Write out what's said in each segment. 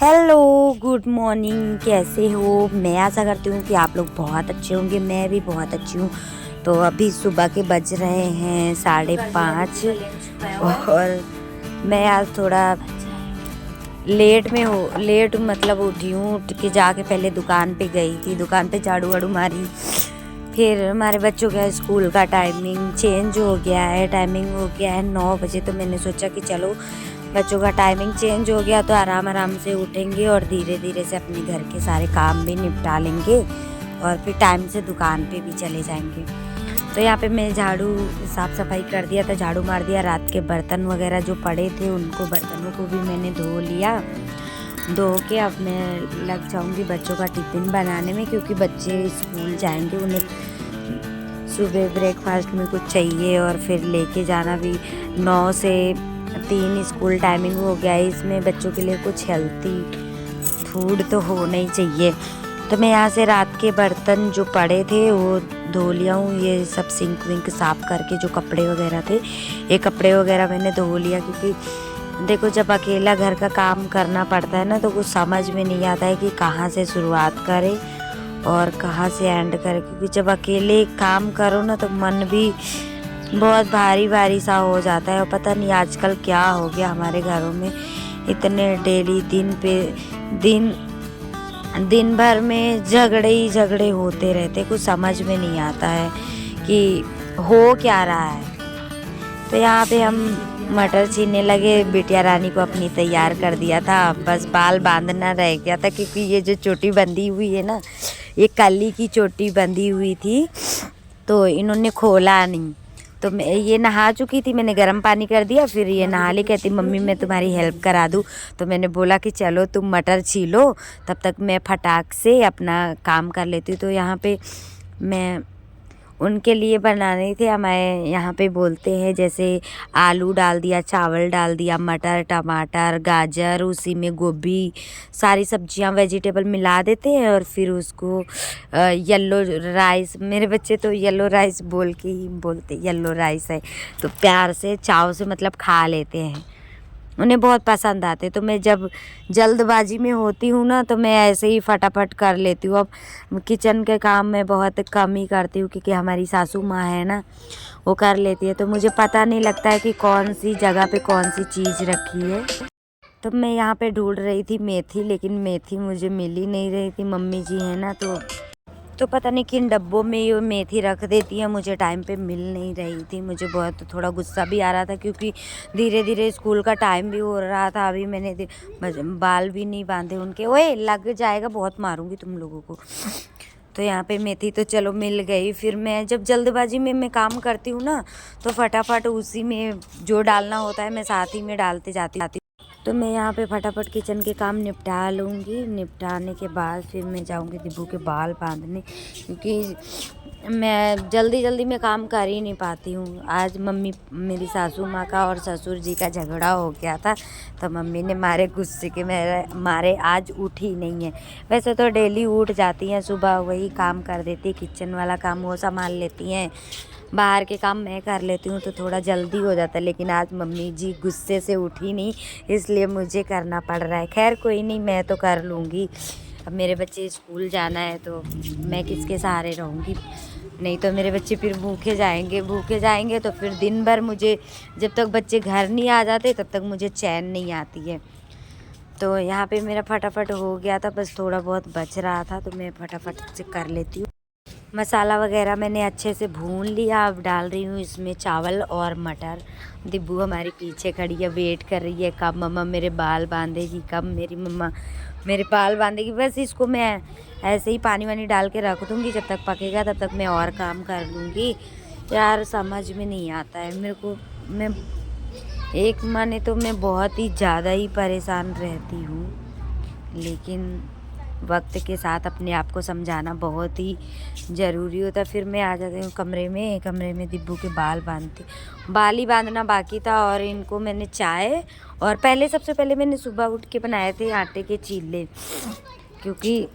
Hello, good morning. कैसे हो? मैं आशा करती हूँ कि आप लोग बहुत अच्छे होंगे। मैं भी बहुत अच्छी हूँ। तो अभी सुबह के बज रहे हैं 5:30 और मैं आज थोड़ा लेट मतलब उठी हूँ। उठ के जाके पहले दुकान पे गई थी, दुकान पे झाड़ू वाड़ू मारी। फिर हमारे बच्चों का स्कूल का टाइमिंग चेंज हो गया है, टाइमिंग हो गया है 9 बजे। तो मैंने सोचा कि चलो बच्चों का टाइमिंग चेंज हो गया तो आराम से उठेंगे और धीरे धीरे से अपने घर के सारे काम भी निपटा लेंगे और फिर टाइम से दुकान पे भी चले जाएंगे। तो यहाँ पे मैं झाड़ू साफ़ सफाई कर दिया था, झाड़ू मार दिया। रात के बर्तन वगैरह जो पड़े थे बर्तनों को भी मैंने धो लिया। धो के अब मैं लग जाऊँगी बच्चों का टिफ़िन बनाने में, क्योंकि बच्चे स्कूल जाएंगे। उन्हें सुबह ब्रेकफास्ट में कुछ चाहिए और फिर लेके जाना भी। 9 से 3 स्कूल टाइमिंग हो गया है। इसमें बच्चों के लिए कुछ हेल्थी फूड तो होना ही चाहिए। तो मैं यहाँ से रात के बर्तन जो पड़े थे वो धो लिया हूँ। ये सब सिंक विंक साफ़ करके जो कपड़े वगैरह थे, ये कपड़े वगैरह मैंने धो लिया। क्योंकि देखो, जब अकेला घर का काम करना पड़ता है ना, तो कुछ समझ में नहीं आता है कि कहाँ से शुरुआत करें और कहाँ से एंड करें। क्योंकि जब अकेले काम करो ना तो मन भी बहुत भारी भारी सा हो जाता है। और पता नहीं आजकल क्या हो गया हमारे घरों में, इतने डेली दिन भर में झगड़े ही झगड़े होते रहते। कुछ समझ में नहीं आता है कि हो क्या रहा है। तो यहाँ पे हम मटर छीलने लगे। बिटिया रानी को अपनी तैयार कर दिया था, बस बाल बांधना रह गया था। क्योंकि ये जो चोटी बंधी हुई है ना, ये कली की चोटी बंधी हुई थी, तो इन्होंने खोला नहीं। तो मैं ये नहा चुकी थी, मैंने गर्म पानी कर दिया। फिर ये नहा ली, कहती मम्मी मैं तुम्हारी हेल्प करा दूँ। तो मैंने बोला कि चलो तुम मटर छीलो, तब तक मैं फटाक से अपना काम कर लेती हूँ। तो यहाँ पे मैं उनके लिए बनाने थे। हमारे यहाँ पे बोलते हैं जैसे आलू डाल दिया, चावल डाल दिया, मटर टमाटर गाजर, उसी में गोभी, सारी सब्जियां वेजिटेबल मिला देते हैं और फिर उसको येलो राइस, मेरे बच्चे तो येलो राइस बोल के ही बोलते येलो राइस है, तो प्यार से चाव से मतलब खा लेते हैं। उन्हें बहुत पसंद आते। तो मैं जब जल्दबाजी में होती हूँ ना, तो मैं ऐसे ही फटाफट कर लेती हूँ। अब किचन के काम मैं बहुत कम ही करती हूँ, क्योंकि हमारी सासू माँ है ना, वो कर लेती है। तो मुझे पता नहीं लगता है कि कौन सी जगह पे कौन सी चीज़ रखी है। तो मैं यहाँ पे ढूंढ रही थी मेथी, लेकिन मेथी मुझे मिल ही नहीं रही थी। मम्मी जी है ना, तो पता नहीं किन डब्बों में ये मेथी रख देती है, मुझे टाइम पे मिल नहीं रही थी। मुझे बहुत थोड़ा गुस्सा भी आ रहा था, क्योंकि धीरे धीरे स्कूल का टाइम भी हो रहा था। अभी मैंने बाल भी नहीं बांधे उनके। ओए लग जाएगा, बहुत मारूंगी तुम लोगों को। तो यहाँ पे मेथी तो चलो मिल गई। फिर मैं जब जल्दबाजी में मैं काम करती हूँ ना, तो फटाफट उसी में जो डालना होता है मैं साथ ही में डालते जाती हूँ। तो मैं यहाँ पे फटाफट किचन के काम निपटा लूँगी। निपटाने के बाद फिर मैं जाऊँगी दिब्बू के बाल बांधने, क्योंकि मैं जल्दी में काम कर ही नहीं पाती हूँ। आज मम्मी, मेरी सासू माँ का और ससुर जी का झगड़ा हो गया था, तो मम्मी ने मारे गुस्से के मारे आज उठी नहीं है। वैसे तो डेली उठ जाती हैं, सुबह वही काम कर देती, किचन वाला काम वो संभाल लेती हैं, बाहर के काम मैं कर लेती हूँ, तो थोड़ा जल्दी हो जाता है। लेकिन आज मम्मी जी गुस्से से उठी नहीं, इसलिए मुझे करना पड़ रहा है। खैर कोई नहीं, मैं तो कर लूँगी। अब मेरे बच्चे स्कूल जाना है तो मैं किसके सहारे रहूँगी? नहीं तो मेरे बच्चे फिर भूखे जाएंगे तो फिर दिन भर मुझे, जब तक बच्चे घर नहीं आ जाते तब तक मुझे चैन नहीं आती है। तो यहाँ पे मेरा फटाफट हो गया था, बस थोड़ा बहुत बच रहा था, तो मैं फटाफट से कर लेती हूँ। मसाला वगैरह मैंने अच्छे से भून लिया। अब डाल रही हूँ इसमें चावल और मटर। दिब्बू हमारी पीछे खड़ी है, वेट कर रही है कब मम्मा मेरे बाल बांधेगी, कब मेरी मम्मा मेरे बाल बांधेगी। बस इसको मैं ऐसे ही पानी वानी डाल के रख दूँगी, जब तक पकेगा तब तक मैं और काम कर लूँगी। यार समझ में नहीं आता है मेरे को। मैं एक माने तो मैं बहुत ही ज़्यादा ही परेशान रहती हूँ, लेकिन वक्त के साथ अपने आप को समझाना बहुत ही ज़रूरी होता है। फिर मैं आ जाती हूँ कमरे में दिब्बू के बाल ही बांधना बाकी था। और इनको मैंने चाय, और सबसे पहले मैंने सुबह उठ के बनाए थे आटे के चीले, क्योंकि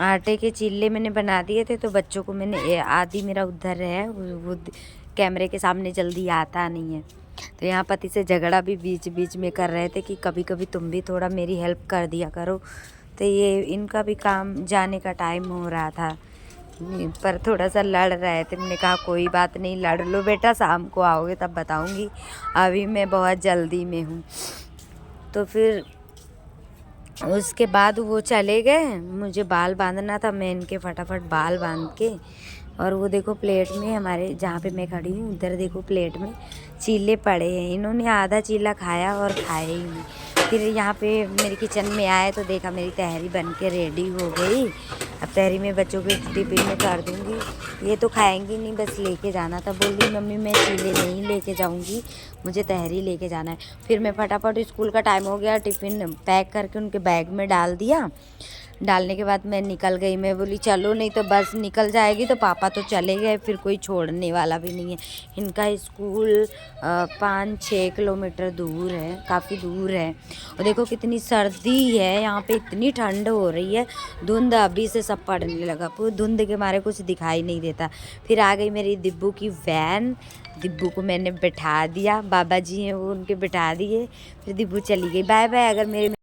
आटे के चीले मैंने बना दिए थे। तो बच्चों को मैंने, आदि मेरा उधर है, वो कैमरे के सामने जल्दी आता नहीं है, तो यहाँ पति से झगड़ा भी बीच बीच में कर रहे थे कि कभी कभी तुम भी थोड़ा मेरी हेल्प कर दिया करो। तो ये इनका भी काम जाने का टाइम हो रहा था, पर थोड़ा सा लड़ रहे थे। मैंने कहा कोई बात नहीं, लड़ लो बेटा, शाम को आओगे तब बताऊंगी, अभी मैं बहुत जल्दी में हूँ। तो फिर उसके बाद वो चले गए, मुझे बाल बांधना था, मैं इनके फटाफट बाल बांध के, और वो देखो प्लेट में, हमारे जहाँ पे मैं खड़ी हूँ उधर देखो प्लेट में चीले पड़े हैं। इन्होंने आधा चीला खाया और खाया ही नहीं। फिर यहाँ पे मेरे किचन में आए तो देखा मेरी तहरी बन के रेडी हो गई। अब तहरी में बच्चों के टिफिन में कर दूँगी। ये तो खाएंगी नहीं, बस लेके जाना था। बोल रही मम्मी मैं चीले नहीं लेके जाऊँगी, मुझे तहरी लेके जाना है। फिर मैं फटाफट, स्कूल का टाइम हो गया, टिफ़िन पैक करके उनके बैग में डाल दिया। डालने के बाद मैं निकल गई। मैं बोली चलो, नहीं तो बस निकल जाएगी। तो पापा तो चले गए, फिर कोई छोड़ने वाला भी नहीं है। इनका स्कूल 5-6 किलोमीटर दूर है, काफ़ी दूर है। और देखो कितनी सर्दी है यहाँ पे, इतनी ठंड हो रही है। धुंध अभी से सब पड़ने लगा, पूरी धुंध के मारे कुछ दिखाई नहीं देता। फिर आ गई मेरी दिब्बू की वैन। दिब्बू को मैंने बैठा दिया, बाबा जी हैं वो उनके बैठा दिए। फिर दिब्बू चली गई। Bye bye. अगर मेरे